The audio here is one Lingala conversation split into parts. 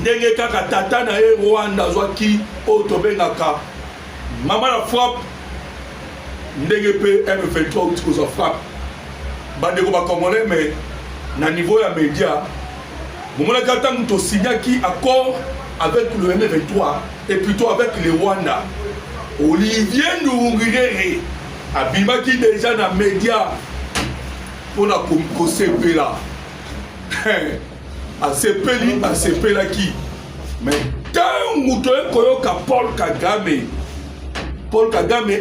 ndenge kaka tata na ye Rwanda zwaki otobengaka mama la frappe ndenge pe M23 utikoza frappe bandeko ba congolais mais na niveau ya média momona kata muto signaki accord avec le M23 et plutôt avec le Rwanda. Olivier Ndoungirere abimaki déjà na média pour la kosepela asepelaki mais tant muto koyoka Paul Kagame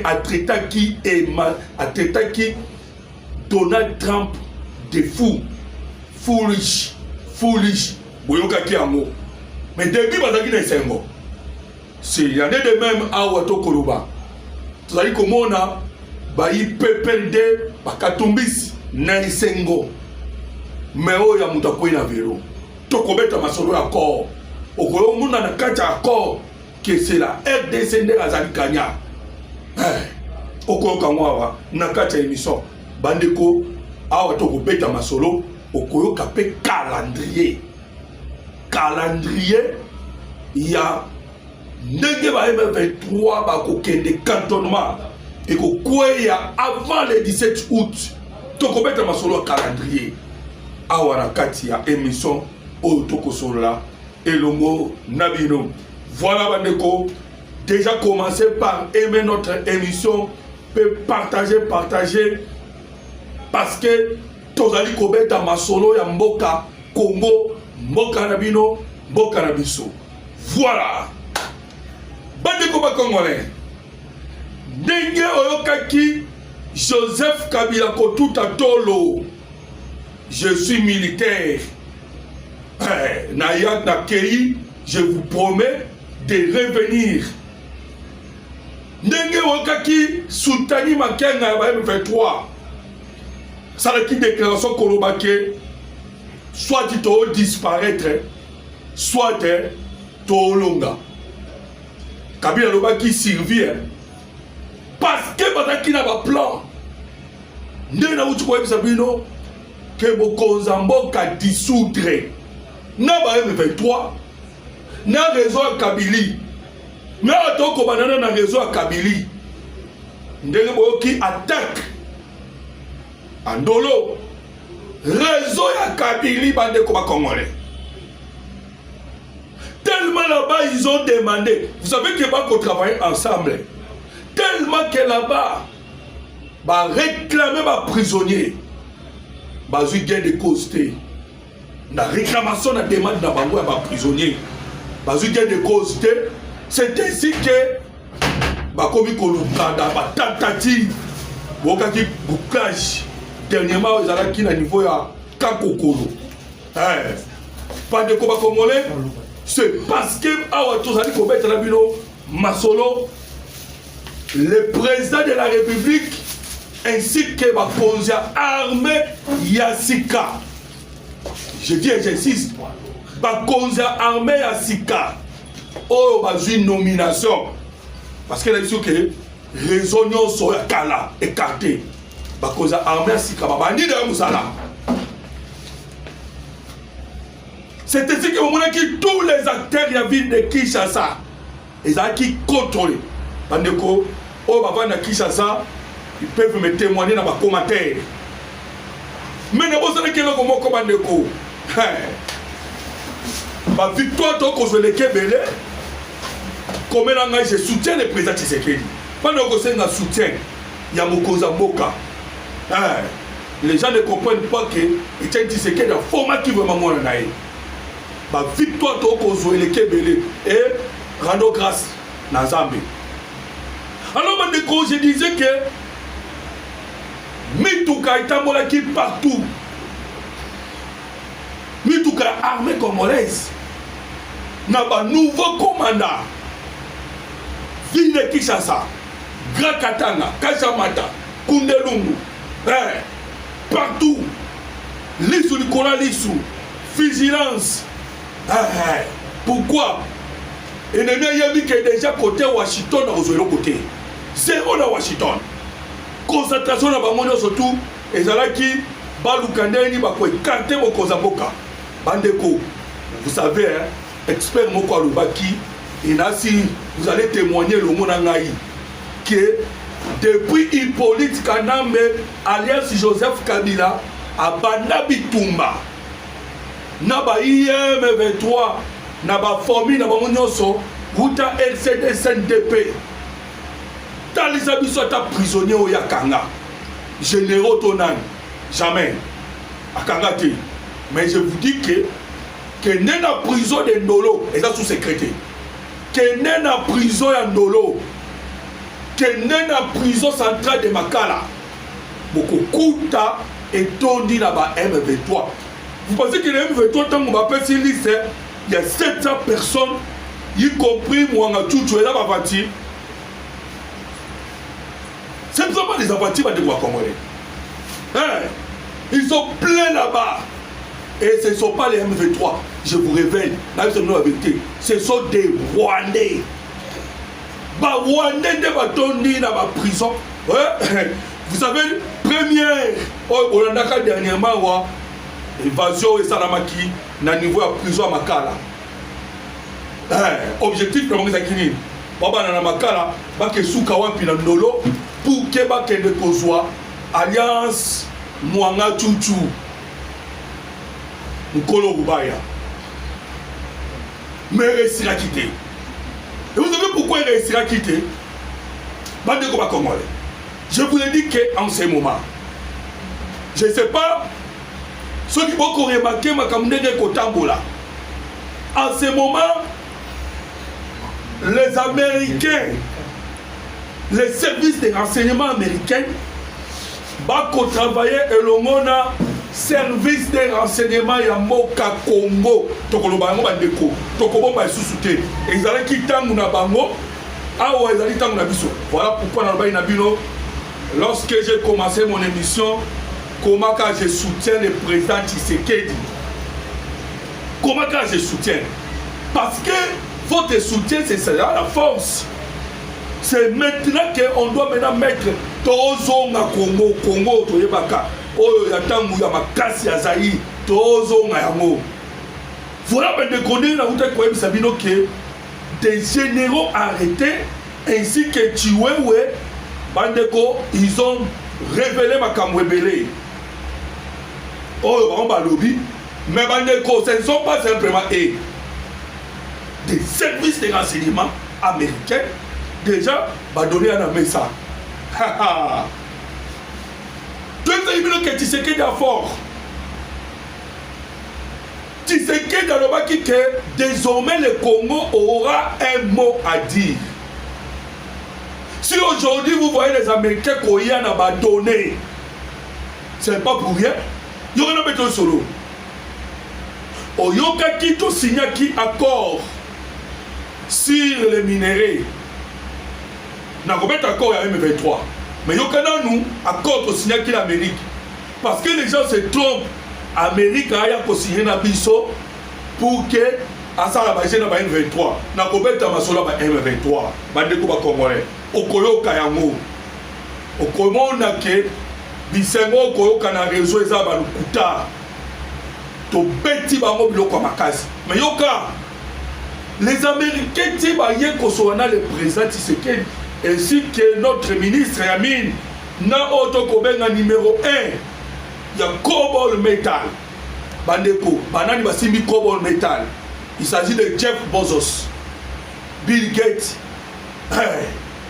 a traitaki Donald Trump de fou foolish boyokaki yango mais depuis bazaki na esengo c'est y en a de même à Watokoloba tozali komona bayi PPRD bakatumbisi na esengo mais oyo ya mutu akwei na velo tokobeta masolo ya corps okoyomona na kati ya corps que c'est la RDC nde azali kanya okoyoka ngo awa na kati ya émission bandeko awa tokobeta masolo okoyoka pe calendrier ya ndenge ba M23 bakokende cantonnement ekokweya avant le 17 août tokobeta masolo ya calendrier awa na kati ya émission oyo tokosolola elongo nabino. Voilà bandeko, déjà commencé par aimer notre émission, peut partager parce que tozali kobeta masolo ya mboka Congo, mboka nabino, mboka nabiso. Voilà. Bandeko ba congolais. Ndenge oyokaki Joseph Kabila Kotuta Tolo. Je suis militaire. Nayak Nakei, je vous promets de revenir. Ndenge wakaki Sultani Makenga ya M23. Ça qui déclaration kolobake soit tu dois disparaître, soit tu longa. Kabila lobaki survient parce que bataki na ba plan. Ndenge na utu kwa sabino que bokonza mboka dissoudre. Na ba M23 na réseau ya Kabili na atoko banana na réseau ya Kabili ndenge boyoki attaque andolo réseau ya Kabili bandeko ba congolais tellement là-bas ils ont demandé, vous savez que va travailler ensemble tellement que là-bas ba réclamer ba prisonnier ba zui gain de costé la réclamation na demande na bango ya ba prisonnier bazui gain de costé. C'est ainsi que bakomi kolukanda ba tentative bokaki bouclage dernièrement ils allaient na niveau ya kakokolo pas de combat congolais. C'est parce que awa tozali kobeta na bino masolo le président de la République ainsi que bakonza armée Yassika. Je dis et j'insiste, bakonza armée Yassika oh bazui nomination parce que là il faut que raisonnions sur kala écarté bakonza armée Yassika babandi de musala. C'est ainsi que vous que tous les acteurs de la ville de Kinshasa ils ont qui contrôlent bandeko oh baba na Kinshasa ils peuvent me témoigner dans ma commentaire mais ne vous savez que le mot bandeko ma victoire donc aux Belé comme je soutiens le président Tshisekedi pendant que c'est un soutien il y a Mokoza Moka les gens ne comprennent pas que Tshisekedi a format qui vraiment moi naï ma victoire donc aux Belé et rendre grâce na Zambie. Alors bandeko je disais que Mituka itambola qui partout Mituka armée congolaise n'a pas nouveau commandant ville de Kinshasa Grand Katanga Kachamata Kundelungu partout Lissou Nicolas Lissou vigilance pourquoi ennemi yabi que déjà côté Washington na ozelo côté zéro na Washington concentration na bamono surtout ezalaki balukandeni bako écarter bokoza boka bandeko vous savez hein, expert moko alobaki et là si vous allez témoigner le mot nangai que depuis Hippolyte Kanambe alias Joseph Kabila abanda bitumba na ba IM23 na ba formule na bango nyonso uta LCD SNDP talisa biso ata prisonnier oya kanga généraux tonani jamais akanga te. Mais je vous dis que n'est na prison de Ndolo et ça sous secrétaire que n'est na prison ya Ndolo que n'est na prison centrale de Makala beaucoup kuta et tondi na ba M23. Vous pensez que le M23 tant qu'on m'appelle sur liste il y a 700 personnes y compris Mwanga Tutu et là ba vati. Ce ne sont pas des avantis de quoi congolais. Hein? Ils sont pleins là-bas. Et ce ne sont pas les M23. Je vous révèle, la vérité. Ce sont des Rwandais. Bah, Rwandais de Batondi dans ma prison. Ouais? Vous savez, première, on a dernièrement, évasion et Salamaki, na niveau de prison à Makala. Objectif, comme vous avez dit, Baba na Makala, Bake Soukawa Pinandolo, pour que Bake de Kozwa, Alliance Mwanga Tutu. Nkolo Rubaya. Mais réussir à quitter. Et vous savez pourquoi il réussira à quitter? Bande Koba Congolais. Je vous ai dit qu'en ce moment, je ne sais pas, ceux qui vont remarquer ma camionette Kotambola. En ce moment, les Américains, les services de renseignement américains, vont travailler et l'on a service de renseignement ya Moka Congo tokoloba yango bandeko tokobomba lisusu te ezalaki ntango na bango awa ezali ntango na biso. Voilà pourquoi nalobai na bino lorsque j'ai commencé mon émission comment quand je soutiens le président Tshisekedi, comment quand je soutiens, parce que votre soutien c'est ça la force. C'est maintenant qu'on doit maintenant mettre Tozonga Congo Congo toyebaka oyo ya tangu ya makasi ya Zaïre tozonga yango. Voilà ben de connaître la route kwa Sabino que des généraux arrêtés ainsi que Chiwewe bandeko ils ont révélé makambo ebele oyo ba lobby mais bandeko ce ne sont pas simplement des services de renseignement américains déjà ba donner à la mesa. Que Tshisekedi a fort. Tshisekedi a le que désormais le Congo aura un mot à dire. Si aujourd'hui vous voyez les Américains qui ont abandonné, ce n'est pas pour rien. Il y aura un méthode solo. Oyoka qui tout signé qui accord sur les minéraux. N'a pas mis accord à M23. Mais Yokana nous accord au signé qui l'Amérique. Parce que les gens se trompent. Amérique a signé un biseau pour que Asa la base na M23. Na kobeta masola ba M23. Bandeko ba Congolais. Okoyoka yango. Okomona ke bisengo okoyoka na réseau eza ba lukuta. To beti bango biloko makasi. Mais yoka les Américains ti ba yeko soana le président Tshisekedi ainsi que notre ministre Yamin na auto kobenga numéro 1 ya Cobalt Metal. Bandeko, banani basimbi Cobalt Metal. Il s'agit de Jeff Bezos, Bill Gates,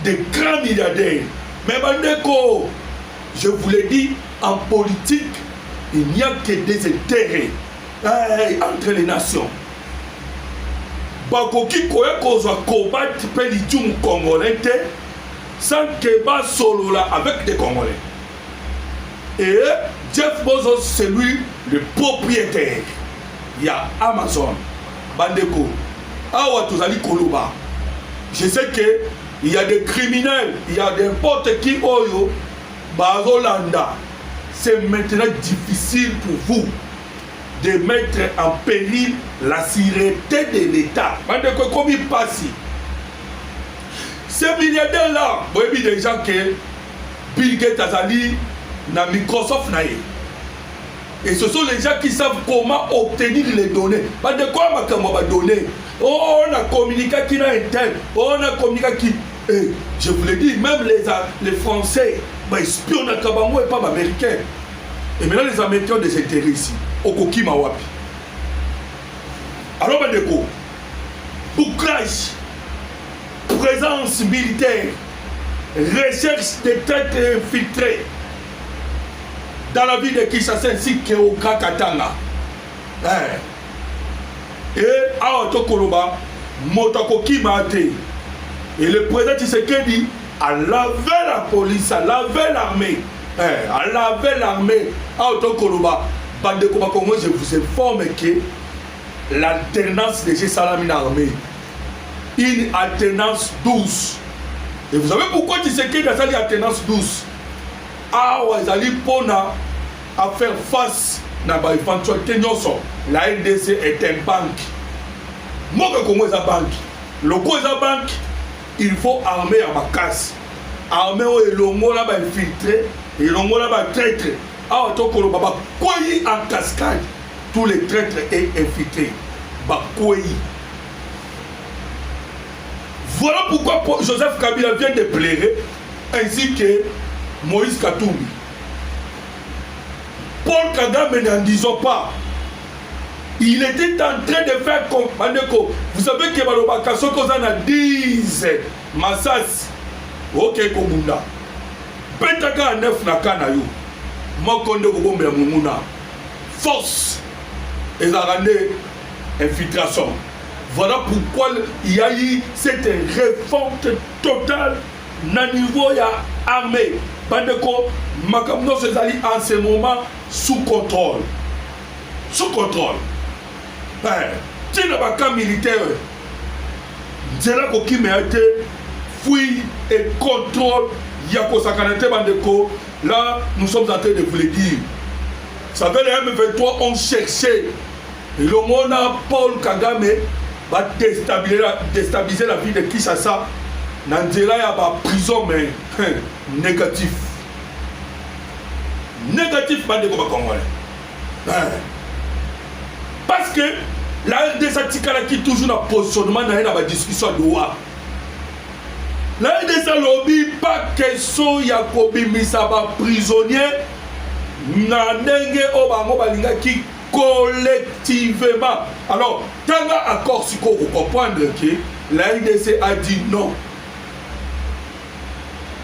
des grands milliardaires. Mais bandeko, je vous l'ai dit, en politique, il n'y a que des intérêts entre les nations. Bakoki koye kozwa combattre pelitium congolais sans que ba solo là avec des Congolais. Et Jeff Bezos, c'est lui le propriétaire. Il y a Amazon, Bandeko, Awa Tozali Koloba. Je sais que il y a des criminels, il y a n'importe qui Oyo, Bazolanda. C'est maintenant difficile pour vous de mettre en péril la sûreté de l'État. Bandeko, comme il passe. Ces milliardaires-là, vous voyez déjà que Bill Gates Azali na Microsoft na ye. Et ce sont les gens qui savent comment obtenir les données. Pas de quoi on va donner. Oh, on a communiqué qui n'a un tel. Oh, on a communiqué qui. Et je vous l'ai dit, même les Français, bah, espionnent à Kabango et pas les Américains. Et maintenant, les Américains ont des intérêts ici. Au Koki Mawapi. Alors, Bandeko, bouclage, présence militaire, recherche des traîtres infiltrés dans la ville de Kinshasa ainsi qu'au Katanga. Et à Otokoloba, Motokoki Mate. Et le président Tshisekedi a lavé la police, a lavé l'armée. A lavé l'armée à Otokoloba. Bandeko Bakongo, je vous informe que l'alternance de G Salamine armée, une alternance douce. Et vous savez pourquoi Tshisekedi a cette alternance douce? Ah, ils allaient à faire face à l'éventualité. La RDC est une banque. Moi, comment est la banque? Le quoi est la banque? Il faut armer à ma casse. Armer au longo là, infiltré, et longo là, traître. Ah, tant que le baba, quoi en cascade, tous les traîtres et infiltrés. Bakoué. Voilà pourquoi Joseph Kabila vient de pleurer, ainsi que Moïse Katumbi. Paul Kagame n'en disons pas. Il était en train de faire comme Bandeko. Vous savez que Balobaka Sokozana disent Massas. Ok, Kobunda. Petaka 9 Nakanayo. Mokonde Kobombe Mumuna. Force. Et la rendez infiltration. Voilà pourquoi il y a eu cette réforme totale na niveau ya armée. Bandeko, Makamno Sezali en ce moment sous contrôle. Sous contrôle. Si le baka militaire, c'est là qu'il a été fouille et contrôle. Yako Sakanate Bandeko. Là, nous sommes en train de vous le dire. Vous savez, les M23 ont cherché. Et le monde Paul Kagame va déstabiliser la vie de Kinshasa. Nandela y a une prison, mais négatif. Négatif, pas de Congolais. Parce que la RDC qui toujours dans positionnement dans la discussion de loi. La RDC lobby pas question Yakobi Misaba prisonnier. Nandenge Obango Balinga qui collectivement. Alors, dans l'accord, si vous comprenez que la RDC a dit non.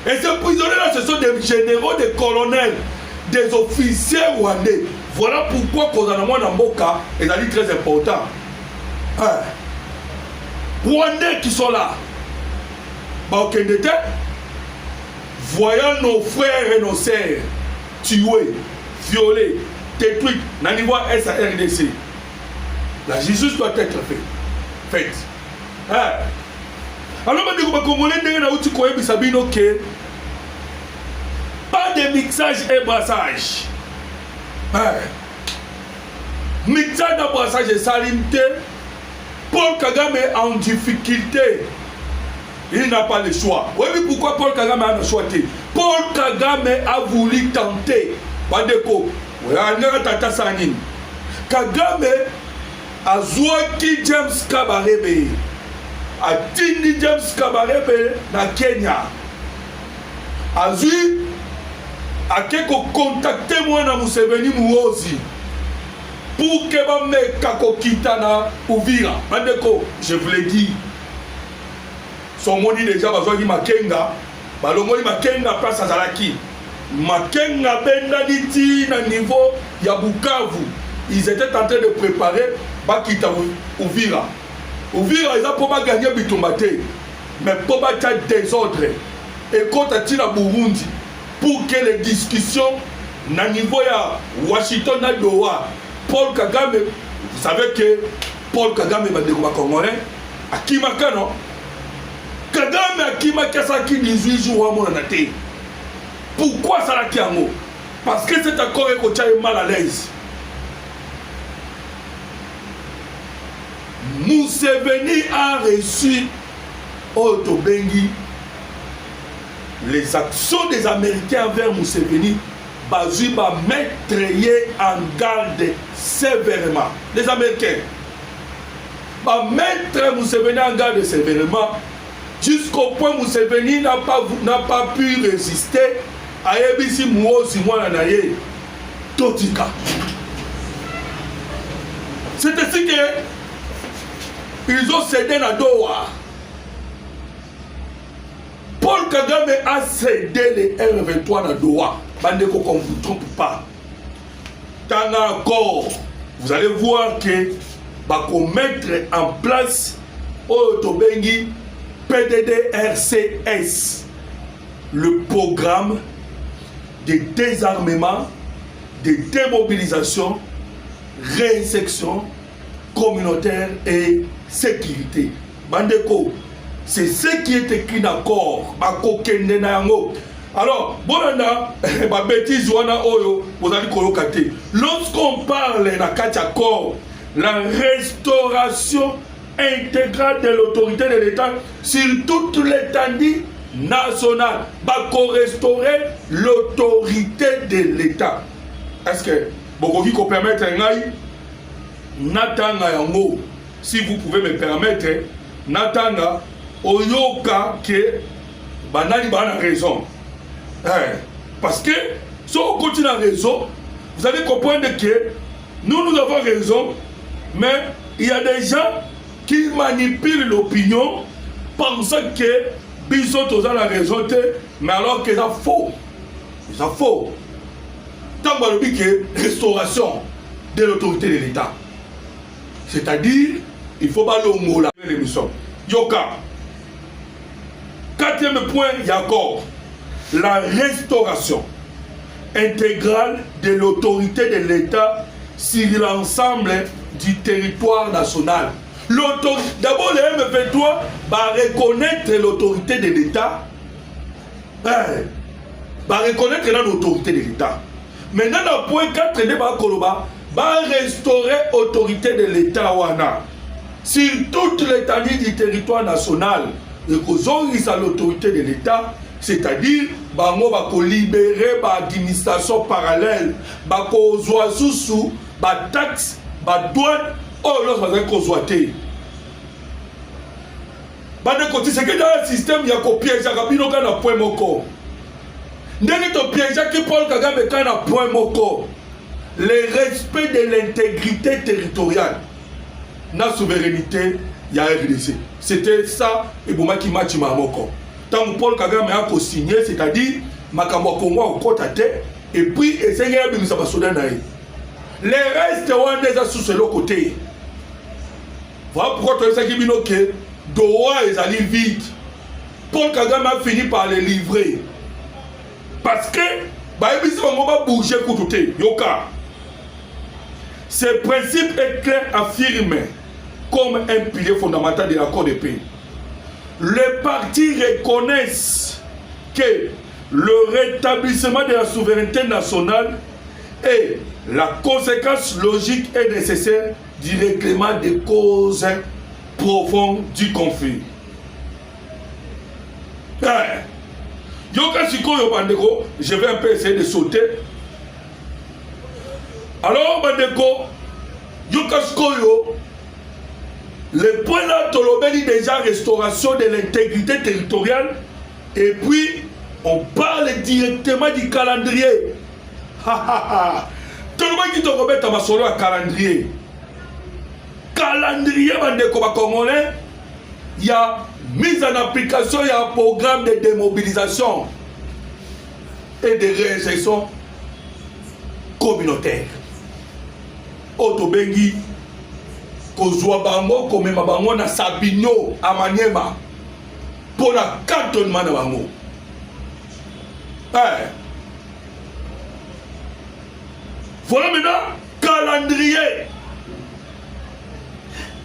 Et ces prisonniers-là, ce sont des généraux, des colonels, des officiers rwandais. Voilà pourquoi Kozanamwa Namboka est très important. Rwandais qui sont là. Voyant nos frères et nos sœurs tués, violés, détruits dans le niveau SARDC, la justice doit être faite. Alors, je vais vous dire pas de mixage et brassage. Mixage et brassage et salinité. Paul Kagame est en difficulté. Il n'a pas le choix. Oui, mais pourquoi Paul Kagame a choisi? Paul Kagame a voulu tenter. Kagame a joué James Kabarebe. A Tindi James Kabarebe na Kenya. A vu a contacté moi na Museveni Muozi pour que va me kakokita na Uvira. Mandeko, je vous l'ai dit. Son moni déjà besoin de Makenga. Balongoli Makenga place à Zalaki. Makenga benda diti na niveau ya Bukavu. Ils étaient en train de préparer Bakita Uvira. Uvira, ils ont pas gagné Bitumbate. Mais pour battre désordre. Et quand tu as Burundi, pour que les discussions na niveau ya Washington na Doha, Paul Kagame, vous savez que Paul Kagame va dire Congolais, à Kimaka non? Kagame à Kimaka ça qui 18 jours à mon anaté. Pourquoi ça l'a kiamo? Parce que cet accord est mal à l'aise. Museveni a reçu Otobengi les actions des Américains envers Museveni bazui ba mettre en garde sévèrement. Les Américains. Ba mettre Museveni en garde sévèrement jusqu'au point où Museveni n'a pas pu résister à Ebisi Mouosi Mouananaye Totika. C'est ainsi que ils ont cédé à Doha. Paul Kagame a cédé les R23 à Doha. Bandeko, qu'on ne vous trompe pas. Tant encore, vous allez voir que va mettre en place Otobengi PDDRCS, le programme de désarmement, de démobilisation, réinsertion communautaire et sécurité. Bandeko, c'est ce qui est écrit d'accord. Alors, bonana, ma bêtise, vous allez colocater. Lorsqu'on parle d'accord, la restauration intégrale de l'autorité de l'État sur toute l'étendue nationale, va restaurer l'autorité de l'État. Est-ce que vous pouvez permettre Natanga yango, si vous pouvez me permettre, Natanga oyoka que banani bana raison. Parce que si on continue à raison, vous allez comprendre que nous avons raison, mais il y a des gens qui manipulent l'opinion pensant que Bissot a la raison, mais alors que c'est faux. C'est faux. Tant que restauration de l'autorité de l'État. C'est-à-dire, il faut pas le mot là. Yoka. Quatrième point, il y a encore la restauration intégrale de l'autorité de l'État sur l'ensemble du territoire national. D'abord, le M23 va reconnaître l'autorité de l'État. Va reconnaître l'autorité de l'État. Maintenant, le point 4, va restaurer l'autorité de l'État sur toute l'étendue du territoire national. Et l'autorité de l'État, c'est-à-dire bango va libérer l'administration parallèle, va sous ba taxe, ba douane, lorsque va consoiter. C'est que dans le système, il y a un piège, il y a un point moko. Ndenge to piège que Paul Kagame quand un point moko. Le respect de l'intégrité territoriale, la souveraineté, il y a RDC. C'était ça, et pour moi qui m'a dit Mamoko. Tant que Paul Kagame a co-signé, c'est-à-dire, Makamwa Kongo au côté, et puis, essayer de nous abandonner. Les restes, on est sous ce côté. Voilà pourquoi tu sais que Doha est allé vite. Paul Kagame a fini par les livrer. Parce que, on va bouger pour tout. Yoka. Ce principe est clair affirmé comme un pilier fondamental de l'accord de paix. Les partis reconnaissent que le rétablissement de la souveraineté nationale est la conséquence logique et nécessaire du règlement des causes profondes du conflit. Yoka Sikoyo Bandeko, je vais un peu essayer de sauter. Alors, Bandeko, Yoka Sikoyo, le point là, Tolobeli déjà restauration de l'intégrité territoriale, et puis on parle directement du calendrier. Tolobeli qui te remet à ma solo à calendrier. Calendrier, Bandeko, Congolais, il y a mise en application, il y a un programme de démobilisation et de réinsertion communautaire. Otobengi, Kozwa Bango, Komema Bango, na Sabino, Amanyema, pour la cantonnement de Bango. Voilà maintenant, calendrier.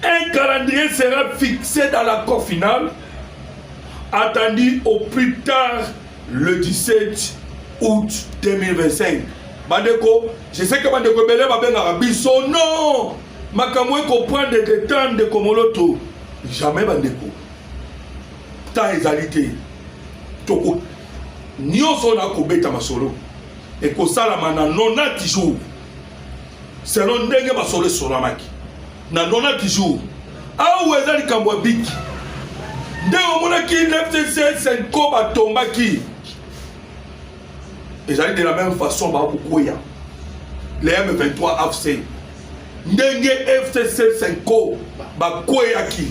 Un calendrier sera fixé dans l'accord final, attendu au plus tard le 17 août 2025. Bandeko, je sais que Bandeko Belé va bien arabe. Son non, Makamwe comprend des temps de Komoloto. Jamais Bandeko. Tant égalité. Toko. Nyoso na kobeta masolo. et que ça la mana 90 jours selon ndenge basole solamaki na 90 jours awu ezali kambo biki ndenge omonaki FCC Senko batombaki ezali de la même façon bakokoya les M23 AFC ndenge FCC Senko bakoyaki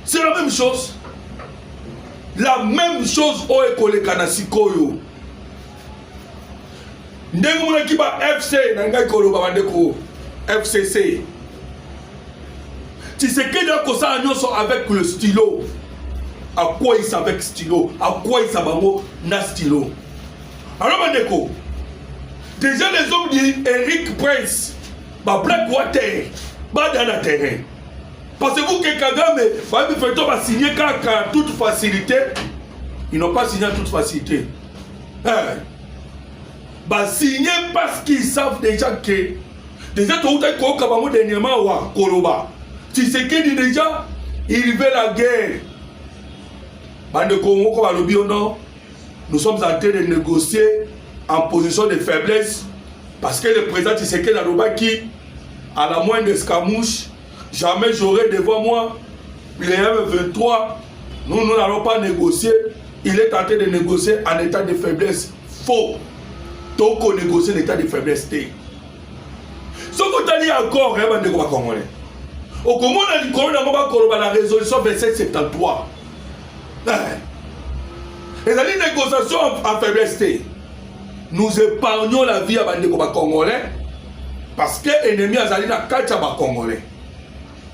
c'est la même chose oyo ekoleka na sikoyo ndenge omonaki ba FC na ngai koloba bandeko FCC Tshisekedi akosala nyonso avec le stylo akweyisa avec stylo akweyisa bango na stylo. Alors bandeko déjà les hommes d'Eric Prince ba Blackwater ba dans le terrain. Pensez-vous que Kagame va signer à toute facilité? Ils n'ont pas signé à toute facilité. Va signer parce qu'ils savent déjà que déjà tout le monde dernièrement wa Koloba. Si c'est que déjà il veut la guerre. Bande Congo comme lobby non, nous sommes en train de négocier en position de faiblesse parce que le président Tshisekedi Lobaki à la moindre escarmouche. Jamais j'aurai devant moi le M23. Nous n'allons pas négocier. Il est tenté de négocier en état de faiblesse. Faux. Donc on négocie en état de faiblesse. Ce qu'on a dit encore, au Congo, on a la résolution 2773. Et la négociation en faiblesse. Nous épargnons la vie à Bandeko Congolais parce que l'ennemi a zali na kacha ba Congolais.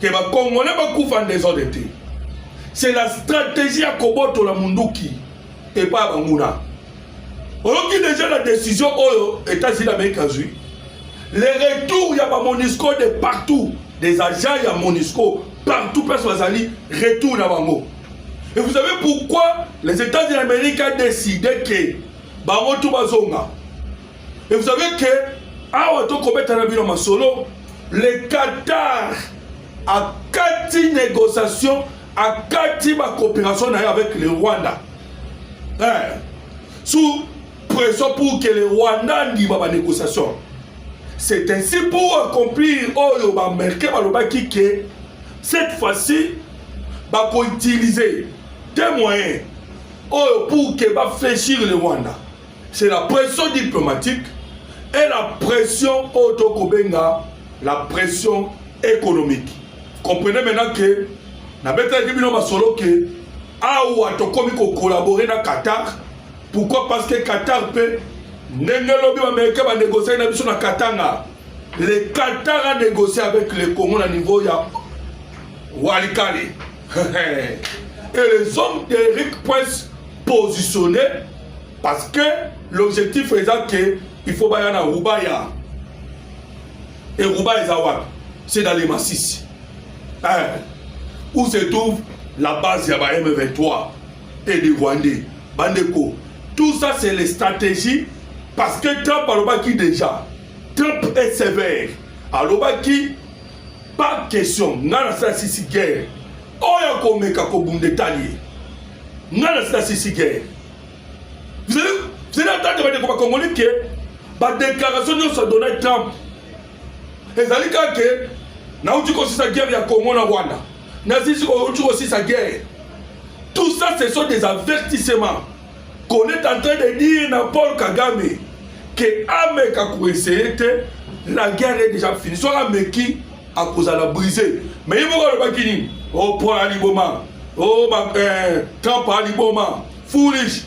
Que les Congolais vont désordre. C'est la stratégie à Koboto la Munduki et pas à Banguna. On a déjà la décision aux États-Unis d'Amérique. Les retours, il y a pas Monisco de partout. Des agents, il y a Monisco. Partout, personne ne retourne à Bango. Et vous savez pourquoi les États-Unis d'Amérique ont décidé que Bango tout bazonga. Et vous savez que, à Solo, le Qatar a 4 négociations, à 4 coopération avec le Rwanda. Sous pression pour que le Rwanda n'y ait pas de négociation. C'est ainsi pour accomplir que cette fois-ci, il faut utiliser des moyens pour que fléchir le Rwanda. C'est la pression diplomatique et la pression autokobenga, la pression économique. Comprenez maintenant que na beta dibino masolo que awa to komi ko collaborer na Qatar. Pourquoi? Parce que Qatar peut n'engelo américain va négocier na biso na Katanga. Le Qatar a négocié avec le Congo à niveau ya Walikale. Et les hommes d'Eric Prince positionnés parce que l'objectif est que il faut bailler na Rubaya. Et Rubaya c'est dans les massifs. Où se trouve la base de la M23 et des Rwandais, Bandeko. Tout ça, c'est les stratégies parce que Trump a l'obaki déjà. Trump est sévère. A l'obaki, pas question. Nana sa sisi guerre. Oya komeka ko bundetali. Nana sa sisi guerre. Vous allez entendre des Congolais que la déclaration de Donald Trump. Et ça dit que na uti ko sa guerre ya Congo na Rwanda. Na sisi ko uti ko sa guerre. Tout ça ce sont des avertissements qu'on est en train de dire à Paul Kagame que Ameka ko essayer la guerre est déjà finie. Soit Ameki à cause de la briser. Mais il faut le bakini. Oh Paul Aliboma. Oh Trump Aliboma. Foolish.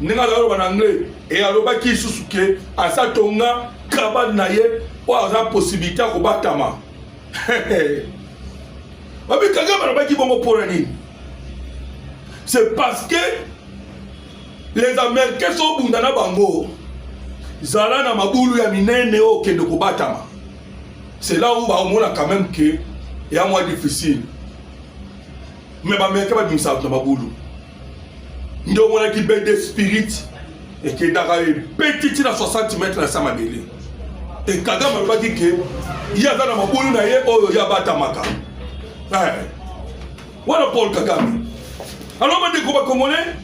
Ninga zalo banangle et alobaki susuke asatonga kabad naye ou a possibilité ko batama. Babi Kagame alobaki bongo pour nini? C'est parce que les Américains sont bundana bango. Zala na mabulu ya minene o kende ko batama. C'est là où on a quand même que il y a moins difficile. Mais les Américains va dire ça na mabulu. Nous avons qui bête de spirit et qui est dans petit à 60 mètres dans sa mabélé. Et Kagame a dit que il y a dans ma boule il y a Batamaka. Voilà Paul Kagame. Alors, on va Congolais.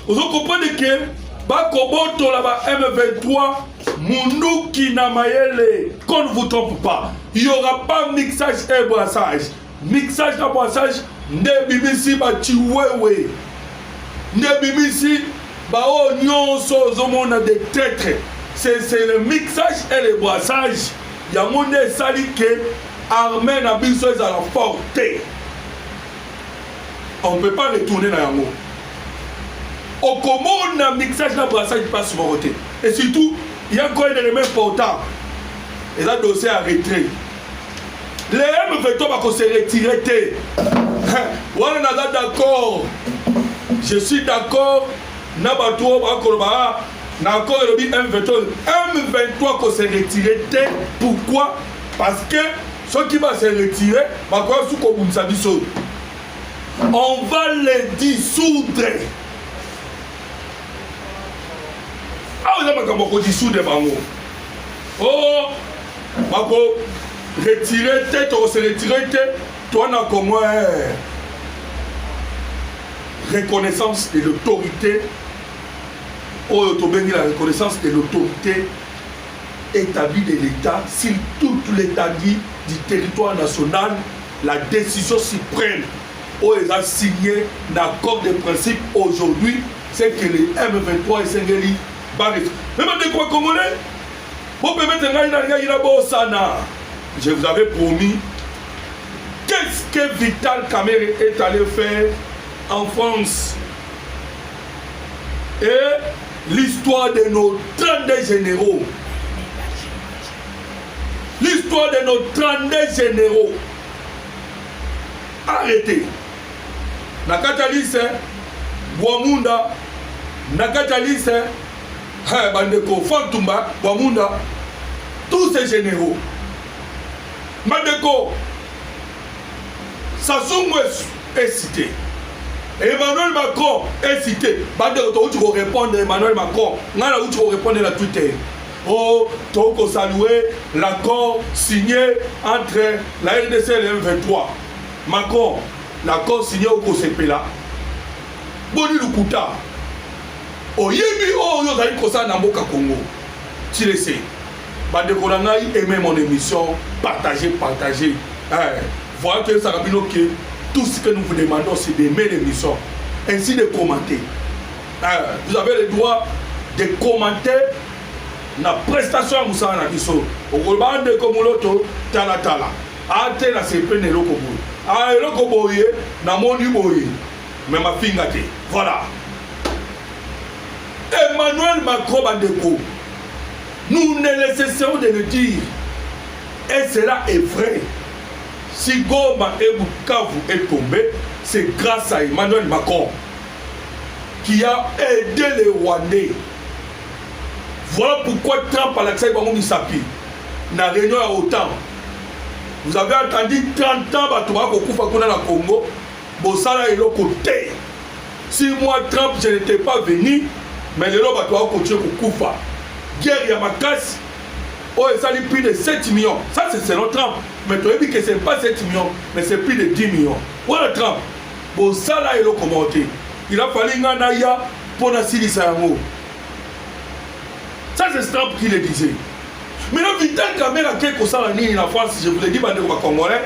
Vous comprenez que Bakoboto là-bas, M23, Munduki Namayele, qu'on ne vous trompe pas. Il n'y aura pas mixage et brassage. Mixage et brassage, ne bimisi ba chiwewe. Ne bimisi ba o nyonso zomona de traître. C'est le mixage et le brassage. Il y a monde sali que armée na biso à la portée. On ne peut pas retourner dans yango. Au comment un mixage et brassage passe sur mon côté. Et surtout, il y a encore un élément important. Et là, dossier à retrait. Les M23 va se retirer. Voilà, on est d'accord. Je suis d'accord. Nabato, Bakolba, Nako et le M23. M23 va se retirer. Pourquoi? Parce que ceux qui vont se retirer, on va les dissoudre. Ah, vous avez beaucoup dissoudre. Oh, Mako, retirer tête, on se retirer tête. Toi, on a comme moi reconnaissance de l'autorité. Oh, tu bénis la reconnaissance de l'autorité établie de l'État sur tout l'État du territoire national, la décision suprême où ils ont signé l'accord de principe aujourd'hui, c'est que les M23 et Sengeli barrent. Même des quoi congolais, vous pouvez mettre je vous avais promis, qu'est-ce que Vital Kamerhe est allé faire en France? Et l'histoire de nos 32 généraux. L'histoire de nos 32 généraux. Arrêtez. Nakatalise, Bouamunda, Nakatalise, Bandeko, Fantumba, Bouamunda, tous ces généraux. Bandeko, Sassou Nguesso est cité. Emmanuel Macron est cité. Bandeko, tu vas répondre Emmanuel Macron. Nana, tu vas répondre à Twitter. Oh, tu vas saluer l'accord signé entre la RDC et le M23. Macron, l'accord signé au Kosepela. Boni Lukuta. Oyebi o yo zali kosa na mboka Congo. Tu le sais. Bandeko nangai aimez mon émission, partagez. Voilà que ça va bien que tout ce que nous vous demandons c'est d'aimer l'émission, ainsi de commenter. Vous avez le droit de commenter la prestation à Moussa Nabiso. Au Golban de Komoloto, Tala. Ate la CP ne lokoboye. Ah, lokoboye, na moni boye. Mais ma fingate. Voilà. Emmanuel Macron Bandeko. Nous ne cessons de le dire. Et cela est vrai. Si Goma et Bukavu est tombé, c'est grâce à Emmanuel Macron qui a aidé les Rwandais. Voilà pourquoi Trump a l'accès à Bango Misapi. Dans la réunion à OTAN. Vous avez entendu 30 ans, Batouma Kokufa Kona na Congo. Bossala est le côté. Si moi, Trump, je n'étais pas venu, mais le lot Batouma Kokufa Kokufa. Guerre Yamakas, oh, ça a plus de 7 millions. Ça, c'est selon Trump. Mais tu as dit que ce n'est pas 7 millions, mais c'est plus de 10 millions. Voilà Trump. Bossala est le commenté. Il a fallu Nganaya pour Nassili Sayango. Ça, c'est Trump qui le disait. Maintenant, Vital Kamerhe, quelque chose en France, je vous l'ai dit, Congolais,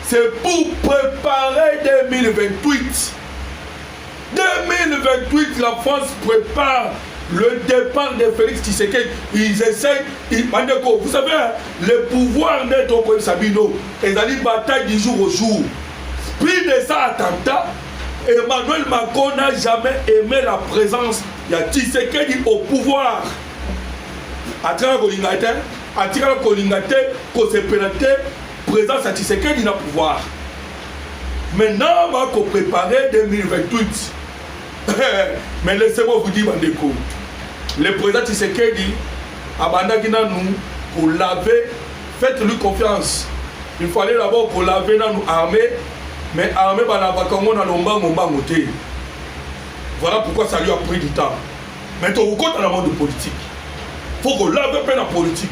c'est pour préparer 2028. 2028, la France prépare le départ de Félix Tshisekedi. Ils essayent, vous savez, le pouvoir d'être au Koïm Sabino, ils allaient bataille du jour au jour. Plus de ça, attentat, Emmanuel Macron n'a jamais aimé la présence de Tshisekedi au pouvoir. Atira Kolingate, Kosepelate, présence à Tshisekedi dans le pouvoir. Maintenant, on va préparer 2028. Mais laissez-moi vous dire, Bandeko, le président Tshisekedi a bandaki nous pour laver, faites-lui confiance. Il fallait d'abord pour laver dans nos armées, mais armée Banabakango na lomba moté. Voilà pourquoi ça lui a pris du temps. Maintenant, vous comptez dans le monde politique. Il faut qu'on lave un peu la politique.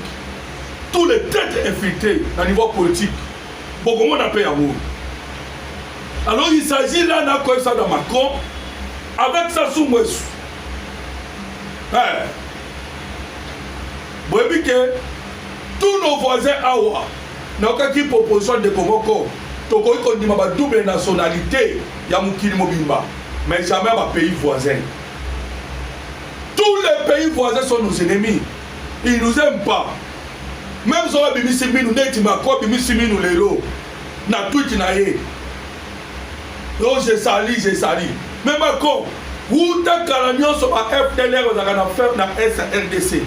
Tous les têtes infiltrées dans le niveau politique. Beaucoup de monde a payé amour. Alors il s'agit là d'un ça de Macron avec Sassou Nguesso. boyebi ke tous nos voisins awa nakokaki proposition de komoko tokoki kondima badouble nationalité ya mokili mobimba mais jamais bapays voisins. Tous les pays voisins sont nos ennemis. Ils nous aiment pas. Même si on a bimisi minu neti mako bimisi minu lelo na tweet na ye. Oh je sali. Même ako Outa Kalanion sur la FDLR na SRDC.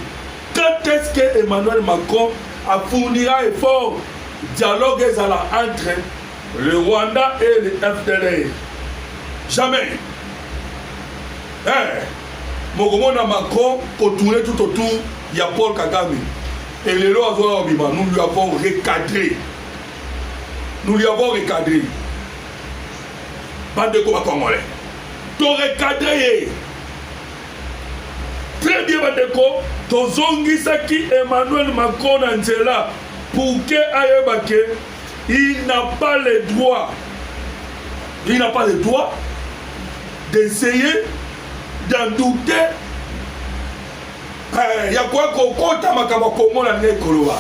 Quand est-ce que Emmanuel Macron a fourni un effort dialogue entre le Rwanda et le FDLR? Jamais. Mokomona Macron pour tourner tout autour, il y a Paul Kagame. Et les lois nous lui avons recadré. Bande de Congolais. Tu recadré. Très bien, Bandeko. Tozongi Saki Emmanuel Macron Angela pour que Ayebake, il n'a pas le droit. Il n'a pas le droit d'essayer d'en douter. Il y a quoi qu'on compte à Makabakomo la Nekoloa.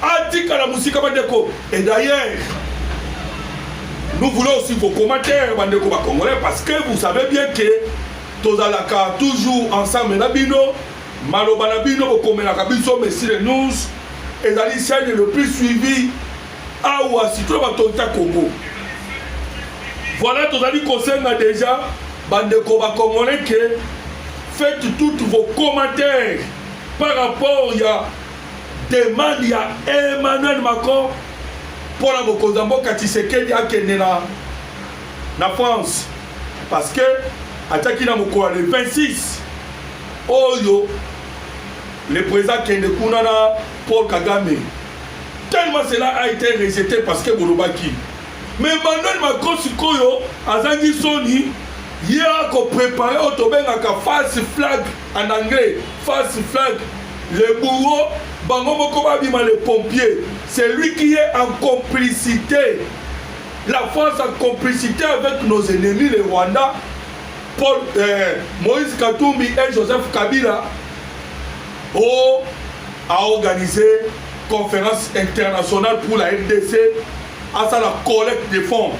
Atika la musique Bandeko. Et d'ailleurs, nous voulons aussi vos commentaires, Bandeko Congolais, parce que vous savez bien que Tozalaka toujours ensemble Nabino, Maloba Nabino, Okomenaka Biso, Messi les News, et la chaîne le plus suivi à Ouassi, tout le monde Congo. Voilà, Tozali concerne déjà, Bandeko Congolais, que faites tous vos commentaires par rapport à demande, il y a Emmanuel Macron pour la Bokozambo Katisekedi à Kenena na France. Parce que, attaqué dans le 26, Oyo, le président Kendekunana Paul Kagame, tellement cela a été rejeté parce que Bolobaki. Mais Emmanuel Macron, Sikoyo, Azangi Soni, il a préparé Otobenga face flag en anglais, face flag, le bourreau, les pompiers, c'est lui qui est en complicité. La France en complicité avec nos ennemis, les Rwandais, Moïse Katumbi et Joseph Kabila, a organisé une conférence internationale pour la RDC à ça la collecte de fonds.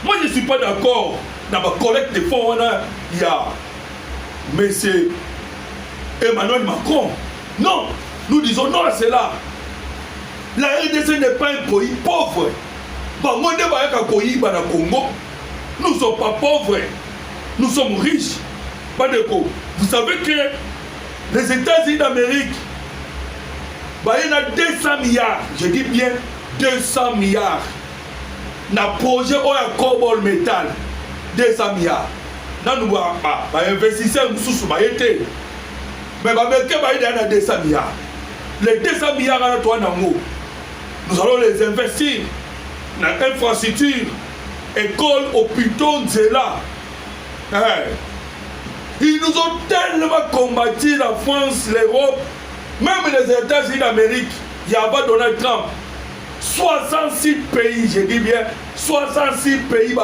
Moi je ne suis pas d'accord dans la collecte de fonds, il y a mais c'est Emmanuel Macron. Non, nous disons non à cela. La RDC n'est pas un pays pauvre. Nous ne sommes pas pauvres. Nous sommes riches. Vous savez que les États-Unis d'Amérique, il y a 200 milliards. Je dis bien 200 milliards. Dans le projet où il y a cobalt métal. 200 milliards. Nous investisseurs, nous mais il y a 200 milliards. Les 200 milliards, nous allons les investir dans l'infrastructure, école, hôpitaux, Zéla. Ils nous ont tellement combattu, la France, l'Europe, même les États-Unis d'Amérique. Il y a pas Donald Trump. 66 pays, je dis bien, 66 pays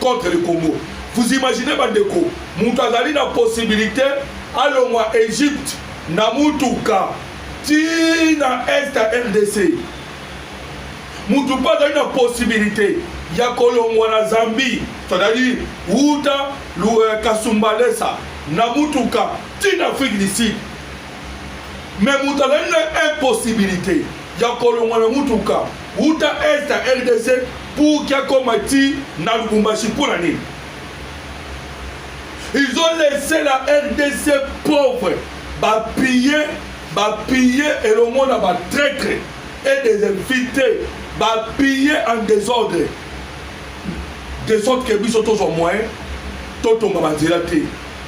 contre le Congo. Vous imaginez, Bandeko, Moutazali a la possibilité, allons moi Égypte, Namoutuka, Tina Est à RDC. Moutoupa a une possibilité. Il y a Kolomwana Zambie, c'est-à-dire Outa, Kasumbalesa, Namoutuka, Tina Afrique du Sud. Mais Moutala a une impossibilité. Il y a Kolomwana Moutuka, Outa Est à RDC pour qu'il y ait Komati, Nalubumbashi pour l'année. Ils ont laissé la RDC pauvre, piller et le monde a traître et des invités, piller en désordre. De sorte que nous sommes tous au moyen, tout le monde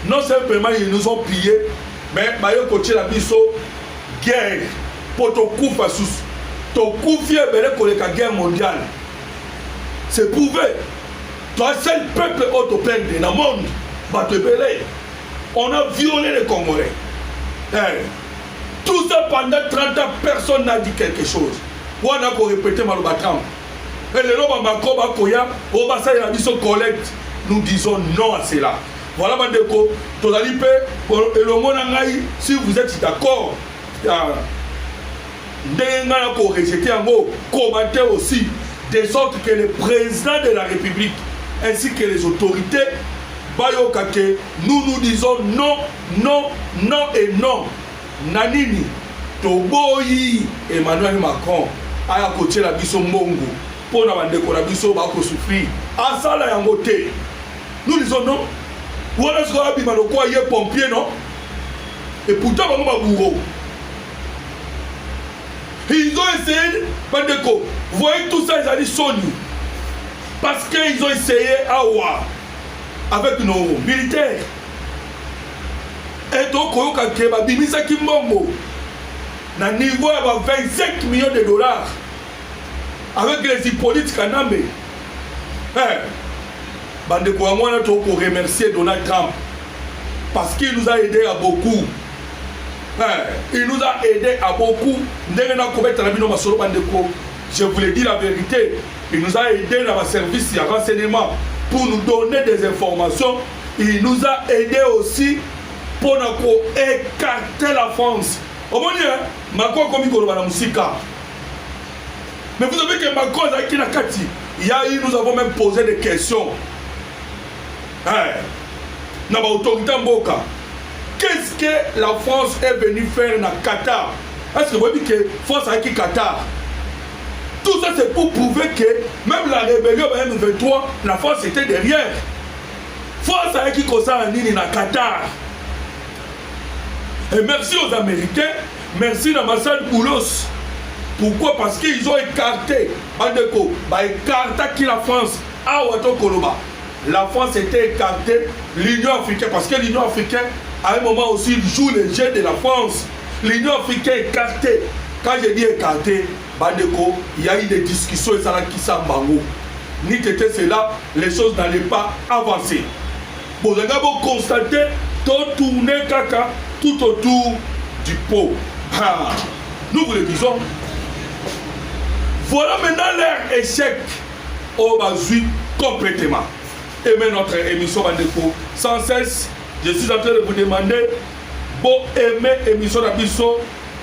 non simplement ils nous ont pillés, mais ils ont coaché la guerre pour te couper sous. Te couper pour la guerre mondiale. C'est prouvé. Toi, seul peuple autoplainte dans le monde. On a violé les Congolais. Tout ça pendant 30 ans, personne n'a dit quelque chose. On a répété Malobatram. Et les Macron, collecte, nous disons non à cela. Voilà bandeko tozali pe elongo na ngai si vous êtes d'accord ndenge ngai na ko rejeter yango commenter aussi de sorte que le président de la République ainsi que les autorités bayoka ke nous disons non non non et non nanini toboyi Emmanuel Macron aya kotiela biso mbongo pona bandeko na biso bako souffrir asala yango te. Nous disons non. Voilà ce qu'on a dit, il y a pompier, non? Et pourtant, il y a un bourreau. Ils ont essayé, vous voyez tout ça, ils ont dit Sony. Parce qu'ils ont essayé à voir avec nos militaires. Et donc, il y a un bimisa qui mongo. Na niveau de 25 millions de dollars. Avec les Hippolytes Kanambe. Bandeko Amwana Toko remercier Donald Trump parce qu'il nous a aidé à beaucoup. Il nous a aidé à beaucoup. Je vous l'ai dit la vérité. Il nous a aidé dans le service de renseignement pour nous donner des informations. Il nous a aidé aussi pour nous écarter la France. Macron comme il mais vous savez que Macron est Kati. Nous avons même posé des questions. Qu'est-ce que la France est venue faire dans Qatar? Est-ce que vous dites que la France a quitté Qatar? Tout ça c'est pour prouver que même la rébellion en M23, la France était derrière. France a quitté dans Qatar. Et merci aux Américains, merci à l'ambassade Boulos. Pourquoi? Parce qu'ils ont écarté écarté la France à Ouattara Koloba. La France était écartée, l'Union africaine, parce que l'Union africaine, à un moment aussi, joue le jeu de la France. L'Union africaine écartée. Quand je dis écartée, il y a eu des discussions et ça qui s'en bango. Ni que cela, les choses n'allaient pas avancer. Vous avez constaté, tout tourner caca tout autour du pot. Nous vous le disons. Voilà maintenant leur échec au Bazoui complètement. Aimez notre émission Bandeko. Sans cesse, je suis en train de vous demander, bon aimer l'émission d'Abisso.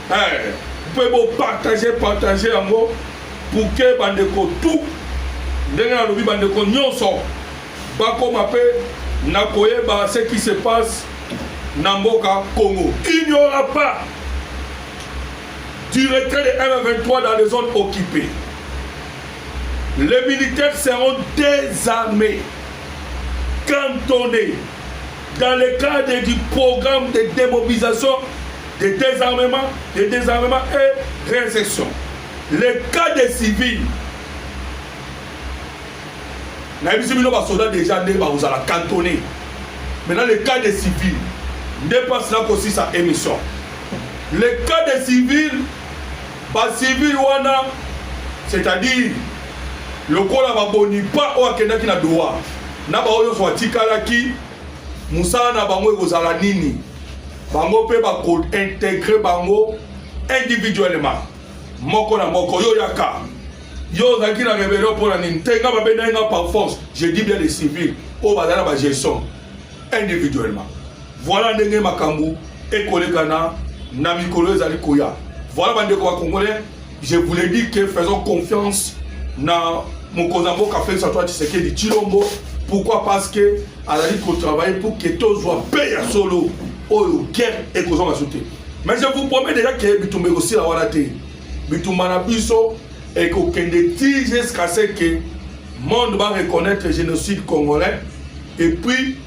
Vous pouvez partager en gros pour que Bandeko tout, derrière le Bandeko nyonso, bako m'appelle Nakoye ba ce qui se passe dans Mboka Congo. Il n'y aura pas du retrait de M23 dans les zones occupées. Les militaires seront désarmés, cantonnés dans le cadre du programme de démobilisation, de désarmement et réinsertion. Les cas des civils, les soldats déjà vous allez cantonner. Maintenant, le cas des civils, dépasse là aussi sa émission. Le cas des civils, c'est-à-dire le col a boni pas au Kenya qui n'a droit. Na ba oyo so tikala ki musala na bango ekozala nini. Bango pe ba ko intégrer bango individuellement. Moko na moko yo yaka. Yo zaki na rebellion pour la nini. Tenga ba benanga par force. Je dis bien les civils au bazala ba gestion individuellement. Voilà ndenge makambu ekolekana na mikolo ezali koya. Voilà bandeko ba congolais, je vous l'ai dit que faisons confiance na Mokozambo Café Satoa Tshisekedi Chilombo. Pourquoi? Parce que elle a dit qu'on travaille pour que tous soient payés à solo au guerre et qu'on soit ajouté. Mais je vous promets déjà que Bitumbe aussi la warate. Bitumana biso et qu'on kende jusqu'à ce que le monde va reconnaître le génocide congolais et puis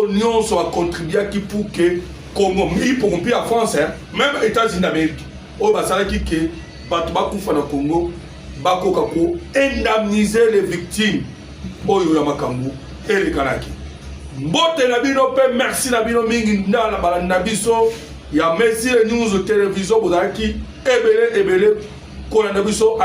l'Union soit contribué pour que Congo, il pour rompre la France, même les États-Unis d'Amérique, au Basala qui que Batouba Koufa na Congo, Bako Kako, indemniser les victimes au Yamakambu et les Kanaki. Mbote Nabino Pe, merci Nabino Mingi Ndala Balanabiso, ya merci les news télévision, Bozaki, Ebele, Kola Nabiso,